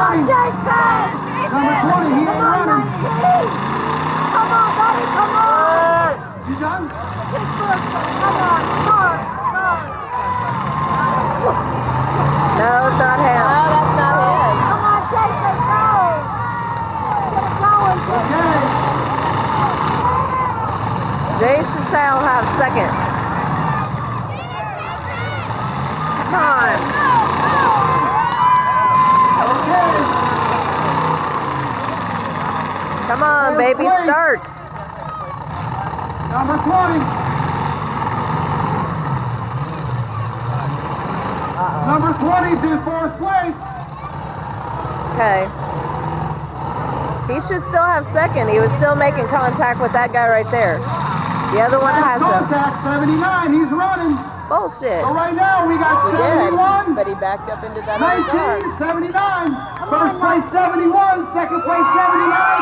20. Number 20, he ain't running. Come on, buddy, come on. You done? Come on, start. No, it's not him. No, that's not his. Come on, Jason, go. Get it going, Jason. Okay. Jay Chassel have second. Come on. Okay. Come on, baby, start. Number 20. Number 20's in fourth place. Okay. He should still have second. He was still making contact with that guy right there. The other one has him. Contact 79. He's running. Bullshit. So right now we got He did, 71. but he backed up into that other car. 19, 79. First place 71. Second place 79.